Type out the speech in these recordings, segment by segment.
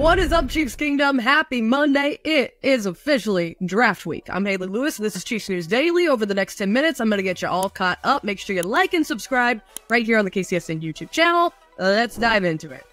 What is up, Chiefs Kingdom? Happy Monday. It is officially draft week. I'm Hayley Lewis, and this is Chiefs News Daily. Over the next 10 minutes, I'm going to get you all caught up. Make sure you like and subscribe right here on the KCSN YouTube channel. Let's dive into it.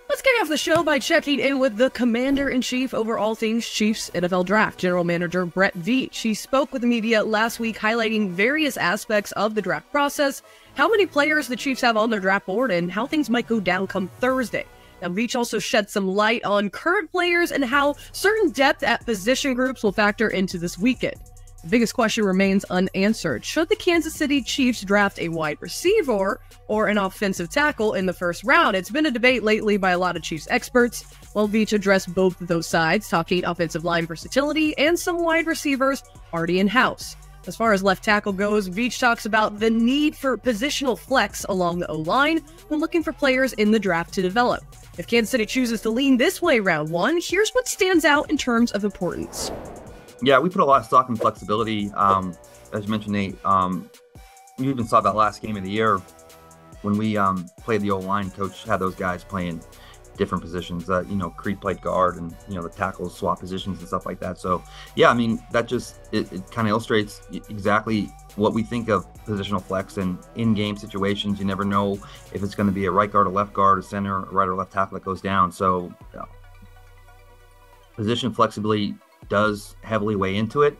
Let's kick off the show by checking in with the Commander-in-Chief over all things Chiefs NFL Draft, General Manager Brett Veach. He spoke with the media last week, highlighting various aspects of the draft process, how many players the Chiefs have on their draft board, and how things might go down come Thursday. Now, Veach also shed some light on current players and how certain depth at position groups will factor into this weekend. The biggest question remains unanswered. Should the Kansas City Chiefs draft a wide receiver or an offensive tackle in the first round? It's been a debate lately by a lot of Chiefs experts. While Veach addressed both of those sides, talking offensive line versatility and some wide receivers already in-house. As far as left tackle goes, Veach talks about the need for positional flex along the O-line when looking for players in the draft to develop. If Kansas City chooses to lean this way round one, here's what stands out in terms of importance. Yeah, we put a lot of stock in flexibility. As you mentioned, Nate, you even saw that last game of the year when we played the O-line. Coach had those guys playing different positions. Creed played guard, and the tackles swap positions and stuff like that. So yeah, I mean, that just it kind of illustrates exactly what we think of positional flex and in-game situations. You never know if it's going to be a right guard, a left guard, a center, a right or left tackle that goes down. So position flexibility does heavily weigh into it.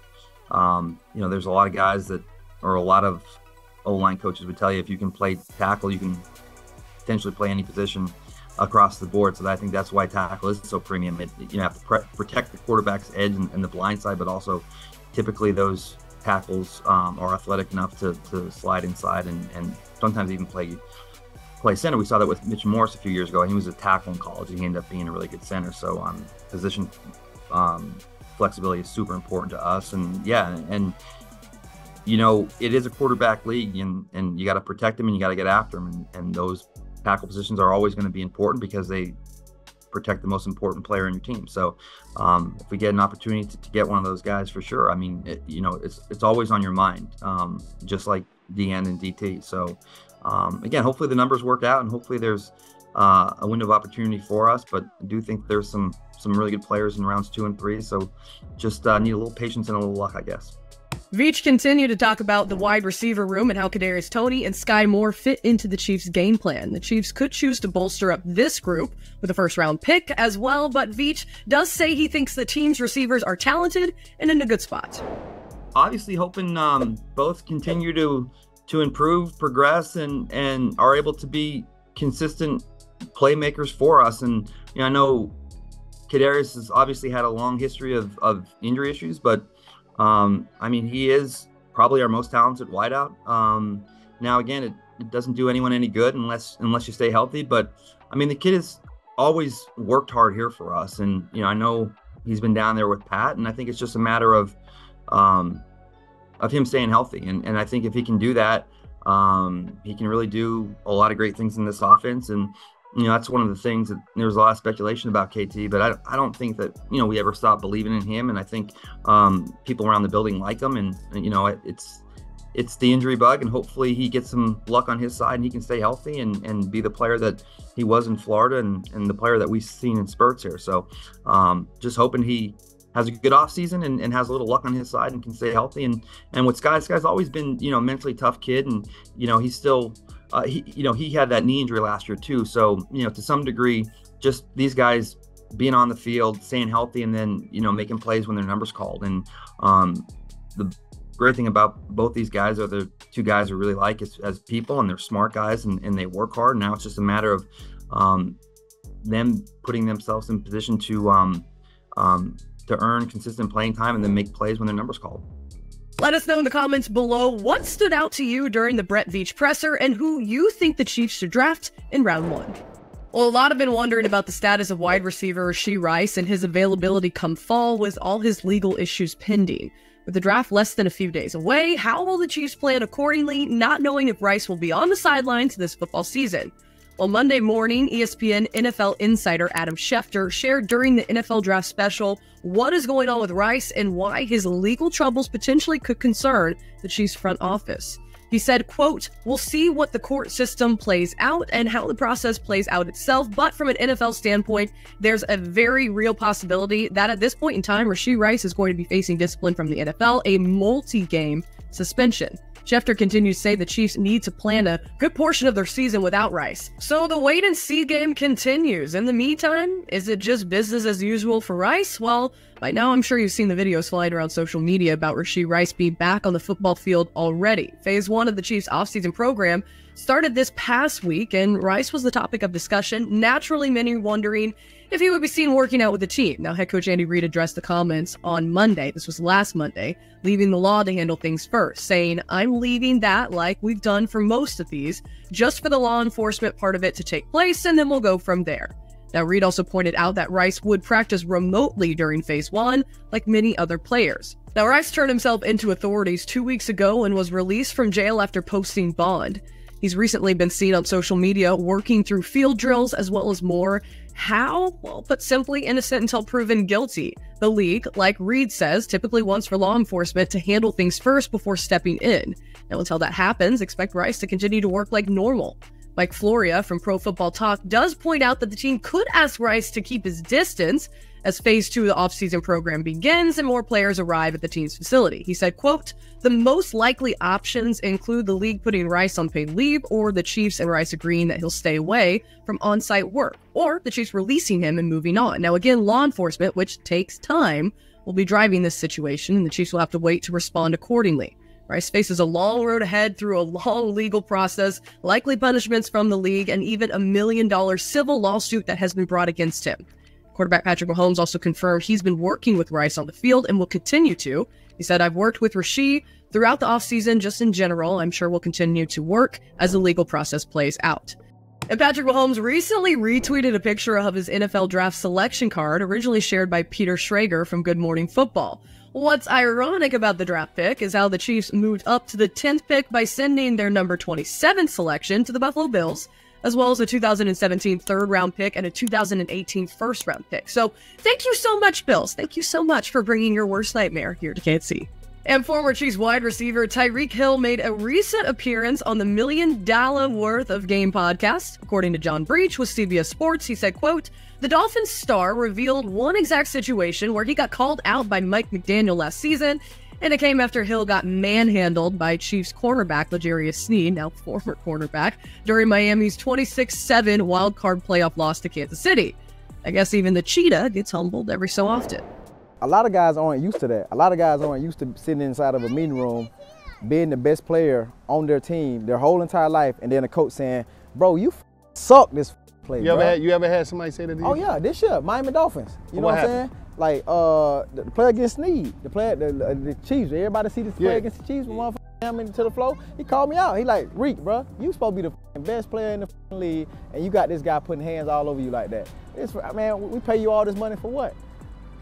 There's a lot of guys that, or a lot of O-line coaches would tell you, if you can play tackle, you can potentially play any position across the board. So I think that's why tackle is so premium. You have to protect the quarterback's edge and the blind side, but also typically those tackles are athletic enough to slide inside and sometimes even play center. We saw that with Mitch Morse a few years ago. He was a tackle in college, and he ended up being a really good center. So position flexibility is super important to us. And yeah, and it is a quarterback league, and you got to protect him and you got to get after him. And those tackle positions are always going to be important because they protect the most important player in your team. So if we get an opportunity to get one of those guys, for sure, I mean, it's always on your mind, just like DN and DT. So again, hopefully the numbers work out, and hopefully there's a window of opportunity for us. But I do think there's some really good players in rounds 2 and 3. So just need a little patience and a little luck, I guess. Veach continued to talk about the wide receiver room and how Kadarius Toney and Sky Moore fit into the Chiefs' game plan. The Chiefs could choose to bolster up this group with a first-round pick as well, but Veach does say he thinks the team's receivers are talented and in a good spot. Obviously hoping both continue to improve, progress, and are able to be consistent playmakers for us. And I know Kadarius has obviously had a long history of injury issues, but he is probably our most talented wideout. Now, again, it doesn't do anyone any good unless you stay healthy. But the kid has always worked hard here for us, and I know he's been down there with Pat, and I think it's just a matter of him staying healthy. And I think if he can do that, he can really do a lot of great things in this offense. And that's one of the things that there's a lot of speculation about KT, but I don't think that, we ever stop believing in him. And I think people around the building like him, and it's the injury bug, and hopefully he gets some luck on his side and he can stay healthy and be the player that he was in Florida and the player that we've seen in spurts here. So just hoping he has a good offseason and has a little luck on his side and can stay healthy. And with Sky's always been, mentally tough kid, and, he's still, he had that knee injury last year too. So, to some degree, just these guys being on the field, staying healthy, and then, making plays when their number's called. And the great thing about both these guys are the two guys I really like as people, and they're smart guys, and they work hard. Now it's just a matter of them putting themselves in position to earn consistent playing time and then make plays when their number's called. Let us know in the comments below what stood out to you during the Brett Veach presser and who you think the Chiefs should draft in round 1. Well, a lot have been wondering about the status of wide receiver Rashee Rice and his availability come fall with all his legal issues pending. With the draft less than a few days away, how will the Chiefs plan accordingly, not knowing if Rice will be on the sidelines this football season? Well, Monday morning, ESPN NFL insider Adam Schefter shared during the NFL Draft Special what is going on with Rice and why his legal troubles potentially could concern the Chiefs front office. He said, quote, "We'll see what the court system plays out and how the process plays out itself, but from an NFL standpoint, there's a very real possibility that at this point in time, Rashee Rice is going to be facing discipline from the NFL, a multi-game suspension." Schefter continues to say the Chiefs need to plan a good portion of their season without Rice. So the wait-and-see game continues. In the meantime, is it just business as usual for Rice? Well, by now I'm sure you've seen the videos flying around social media about Rashee Rice being back on the football field already. Phase 1 of the Chiefs' offseason program started this past week, and Rice was the topic of discussion, naturally many wondering if he would be seen working out with the team. Now, head coach Andy Reid addressed the comments on Monday, this was last Monday, leaving the law to handle things first, saying, "I'm leaving that like we've done for most of these, just for the law enforcement part of it to take place, and then we'll go from there." Now, Reid also pointed out that Rice would practice remotely during Phase 1, like many other players. Now, Rice turned himself into authorities 2 weeks ago and was released from jail after posting bond. He's recently been seen on social media working through field drills as well as more. How? Well, put simply, innocent until proven guilty. The league, like Reid says, typically wants for law enforcement to handle things first before stepping in. Now, until that happens, expect Rice to continue to work like normal. Mike Floria from Pro Football Talk does point out that the team could ask Rice to keep his distance as Phase 2 of the offseason program begins and more players arrive at the team's facility. He said, quote, "The most likely options include the league putting Rice on paid leave or the Chiefs and Rice agreeing that he'll stay away from on-site work, or the Chiefs releasing him and moving on." Now, again, law enforcement, which takes time, will be driving this situation, and the Chiefs will have to wait to respond accordingly. Rice faces a long road ahead through a long legal process, likely punishments from the league, and even $1 million civil lawsuit that has been brought against him. Quarterback Patrick Mahomes also confirmed he's been working with Rice on the field and will continue to. He said, "I've worked with Rashee throughout the offseason, just in general. I'm sure we'll continue to work as the legal process plays out." And Patrick Mahomes recently retweeted a picture of his NFL draft selection card, originally shared by Peter Schrager from Good Morning Football. What's ironic about the draft pick is how the Chiefs moved up to the 10th pick by sending their number 27 selection to the Buffalo Bills, as well as a 2017 third-round pick and a 2018 first-round pick. So thank you so much, Bills. Thank you so much for bringing your worst nightmare here to KC. And former Chiefs wide receiver Tyreek Hill made a recent appearance on the $1 Million Worth of Game podcast. According to John Breach with CBS Sports, he said, quote, "The Dolphins star revealed one exact situation where he got called out by Mike McDaniel last season, and it came after Hill got manhandled by Chiefs cornerback L'Jarius Sneed, now former cornerback, during Miami's 26-7 wild card playoff loss to Kansas City. I guess even the cheetah gets humbled every so often." A lot of guys aren't used to that. A lot of guys aren't used to sitting inside of a meeting room, being the best player on their team their whole entire life, and then a coach saying, "Bro, you suck this play." You ever had somebody say that to you? Oh yeah, this year, Miami Dolphins. You know what I'm saying? Like the play against Sneed, the Chiefs. Everybody see this play against the Chiefs when motherfucker him into the flow. He called me out. He like, "Reek, bro, you supposed to be the best player in the league, and you got this guy putting hands all over you like that. Man, we pay you all this money for what?"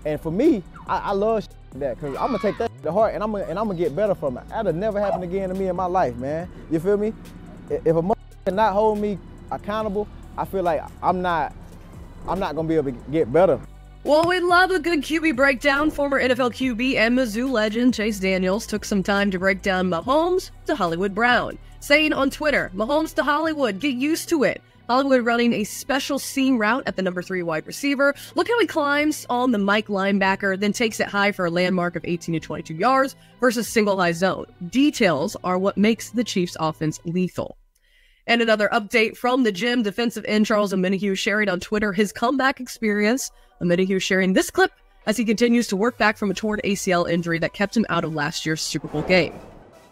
And for me, I love that because I'm gonna take that to heart and I'm gonna get better from it. That'll never happen again to me in my life, man. You feel me? If a motherfucker not hold me accountable, I feel like I'm not gonna be able to get better. Well, we love a good QB breakdown. Former NFL QB and Mizzou legend Chase Daniels took some time to break down Mahomes to Hollywood Brown, saying on Twitter, "Mahomes to Hollywood, get used to it. Hollywood running a special seam route at the number 3 wide receiver. Look how he climbs on the Mike linebacker, then takes it high for a landmark of 18 to 22 yards versus single high zone. Details are what makes the Chiefs offense lethal." And another update from the gym, defensive end Charles Omenihu sharing on Twitter his comeback experience. Omenihu sharing this clip as he continues to work back from a torn ACL injury that kept him out of last year's Super Bowl game.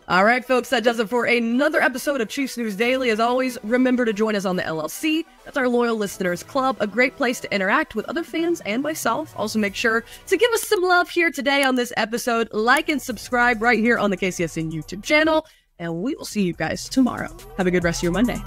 All right, folks, that does it for another episode of Chiefs News Daily. As always, remember to join us on the LLC. That's our Loyal Listeners Club, a great place to interact with other fans and myself. Also, make sure to give us some love here today on this episode. Like and subscribe right here on the KCSN YouTube channel, and we will see you guys tomorrow. Have a good rest of your Monday.